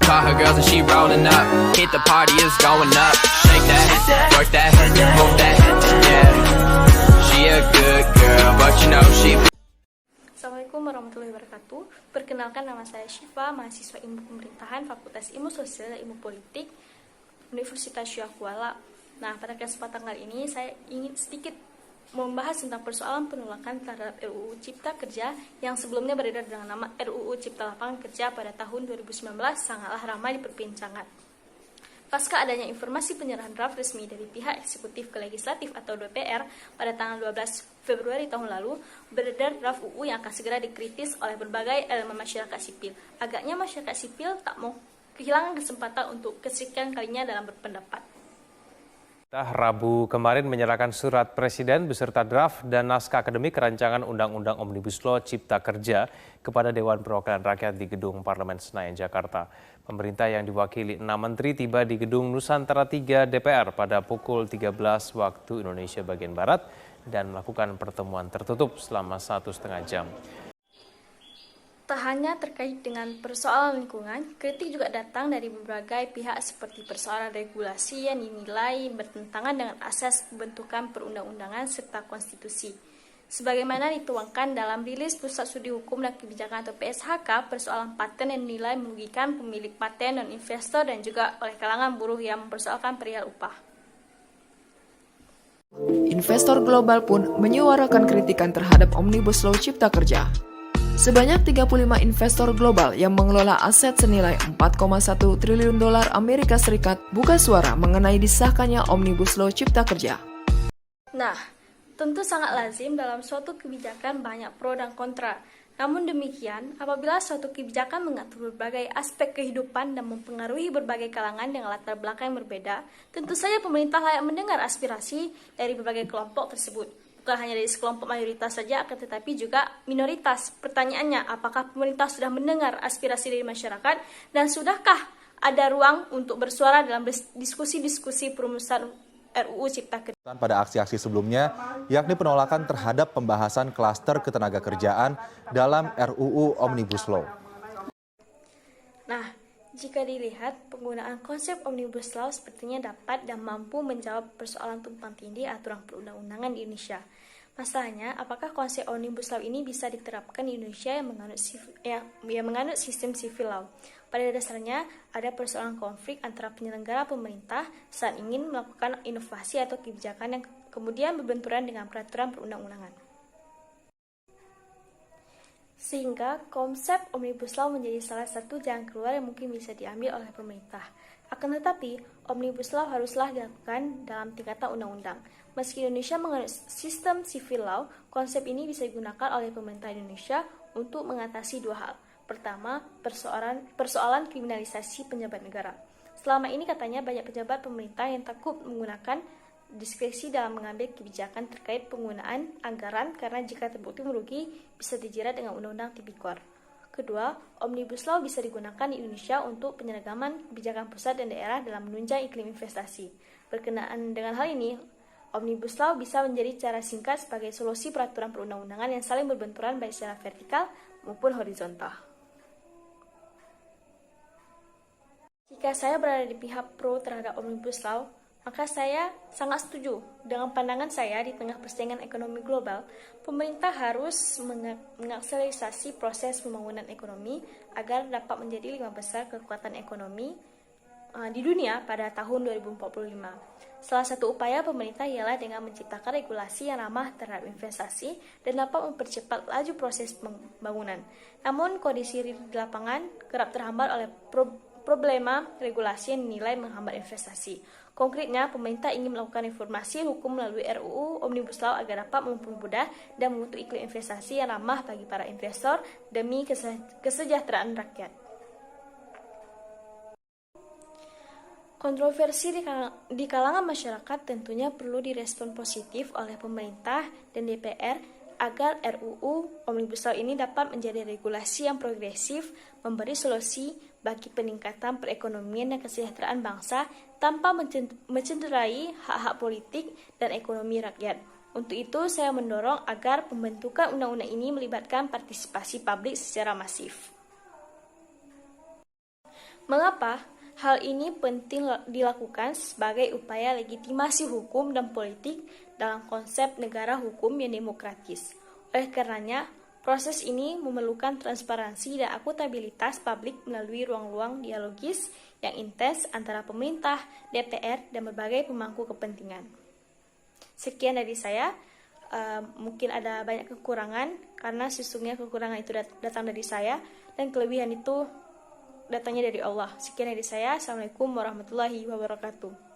call her girls and she rolling up. Hit the party, it's going up. Shake that, work that, move that, yeah. She a good girl, but you know she. Assalamualaikum warahmatullahi wabarakatuh. Perkenalkan, nama saya Syifa, mahasiswa Ilmu Pemerintahan Fakultas Ilmu Sosial dan Ilmu Politik Universitas Syah Kuala. Nah, pada kesempatan kali ini saya ingin sedikit membahas tentang persoalan penolakan terhadap RUU Cipta Kerja yang sebelumnya beredar dengan nama RUU Cipta Lapangan Kerja pada tahun 2019 sangatlah ramai diperbincangkan. Pasca adanya informasi penyerahan draft resmi dari pihak eksekutif ke legislatif atau DPR pada tanggal 12 Februari tahun lalu, beredar draft UU yang akan segera dikritis oleh berbagai elemen masyarakat sipil. Agaknya masyarakat sipil tak mau kehilangan kesempatan untuk kesekian kalinya dalam berpendapat. Rabu kemarin menyerahkan surat Presiden beserta draft dan naskah akademik rancangan Undang-Undang Omnibus Law Cipta Kerja kepada Dewan Perwakilan Rakyat di Gedung Parlemen Senayan, Jakarta. Pemerintah yang diwakili 6 menteri tiba di Gedung Nusantara 3 DPR pada pukul 13 waktu Indonesia bagian Barat dan melakukan pertemuan tertutup selama 1,5 jam. Tak hanya terkait dengan persoalan lingkungan, kritik juga datang dari berbagai pihak seperti persoalan regulasi yang dinilai bertentangan dengan asas pembentukan perundang-undangan serta konstitusi. Sebagaimana dituangkan dalam rilis Pusat Studi Hukum dan Kebijakan atau PSHK, persoalan paten yang dinilai merugikan pemilik paten dan investor dan juga oleh kalangan buruh yang mempersoalkan perihal upah. Investor global pun menyuarakan kritikan terhadap Omnibus Law Cipta Kerja. Sebanyak 35 investor global yang mengelola aset senilai 4,1 triliun dolar Amerika Serikat buka suara mengenai disahkannya Omnibus Law Cipta Kerja. Nah, tentu sangat lazim dalam suatu kebijakan banyak pro dan kontra. Namun demikian, apabila suatu kebijakan mengatur berbagai aspek kehidupan dan mempengaruhi berbagai kalangan dengan latar belakang yang berbeda, tentu saja pemerintah layak mendengar aspirasi dari berbagai kelompok tersebut. Bukan hanya dari sekelompok mayoritas saja, akan tetapi juga minoritas. Pertanyaannya, apakah pemerintah sudah mendengar aspirasi dari masyarakat dan sudahkah ada ruang untuk bersuara dalam diskusi-diskusi perumusan RUU Cipta Kerja? Pada aksi-aksi sebelumnya, yakni penolakan terhadap pembahasan klaster ketenagakerjaan dalam RUU Omnibus Law. Nah, jika dilihat, penggunaan konsep Omnibus Law sepertinya dapat dan mampu menjawab persoalan tumpang tindih aturan perundang-undangan di Indonesia. Masalahnya, apakah konsep Omnibus Law ini bisa diterapkan di Indonesia yang menganut sistem civil law? Pada dasarnya, ada persoalan konflik antara penyelenggara pemerintah saat ingin melakukan inovasi atau kebijakan yang kemudian berbenturan dengan peraturan perundang-undangan. Sehingga konsep Omnibus Law menjadi salah satu jalan keluar yang mungkin bisa diambil oleh pemerintah. Akan tetapi, Omnibus Law haruslah dilakukan dalam tingkatan undang-undang. Meski Indonesia menganut sistem civil law, konsep ini bisa digunakan oleh pemerintah Indonesia untuk mengatasi dua hal. Pertama, persoalan kriminalisasi pejabat negara. Selama ini katanya banyak pejabat pemerintah yang takut menggunakan diskresi dalam mengambil kebijakan terkait penggunaan anggaran karena jika terbukti merugi bisa dijerat dengan Undang-Undang Tipikor. Kedua, Omnibus Law bisa digunakan di Indonesia untuk penyeragaman kebijakan pusat dan daerah dalam menunjang iklim investasi. Berkenaan dengan hal ini, Omnibus Law bisa menjadi cara singkat sebagai solusi peraturan perundang-undangan yang saling berbenturan baik secara vertikal maupun horizontal. Jika saya berada di pihak pro terhadap Omnibus Law, maka saya sangat setuju dengan pandangan saya di tengah persaingan ekonomi global, pemerintah harus mengakselerasi proses pembangunan ekonomi agar dapat menjadi 5 besar kekuatan ekonomi di dunia pada tahun 2045. Salah satu upaya pemerintah ialah dengan menciptakan regulasi yang ramah terhadap investasi dan dapat mempercepat laju proses pembangunan. Namun kondisi di lapangan kerap terhambat oleh problema regulasi yang dinilai menghambat investasi. Konkretnya, pemerintah ingin melakukan reformasi hukum melalui RUU Omnibus Law agar dapat mempermudah dan membentuk iklim investasi yang ramah bagi para investor demi kesejahteraan rakyat. Kontroversi di kalangan masyarakat tentunya perlu direspon positif oleh pemerintah dan DPR agar RUU Omnibus Law ini dapat menjadi regulasi yang progresif, memberi solusi bagi peningkatan perekonomian dan kesejahteraan bangsa tanpa mencederai hak-hak politik dan ekonomi rakyat. Untuk itu, saya mendorong agar pembentukan undang-undang ini melibatkan partisipasi publik secara masif. Mengapa hal ini penting dilakukan sebagai upaya legitimasi hukum dan politik dalam konsep negara hukum yang demokratis. Oleh karenanya, proses ini memerlukan transparansi dan akuntabilitas publik melalui ruang-ruang dialogis yang intens antara pemerintah, DPR, dan berbagai pemangku kepentingan. Sekian dari saya. Mungkin ada banyak kekurangan karena sesungguhnya kekurangan itu datang dari saya dan kelebihan itu datangnya dari Allah. Sekian dari saya. Assalamualaikum warahmatullahi wabarakatuh.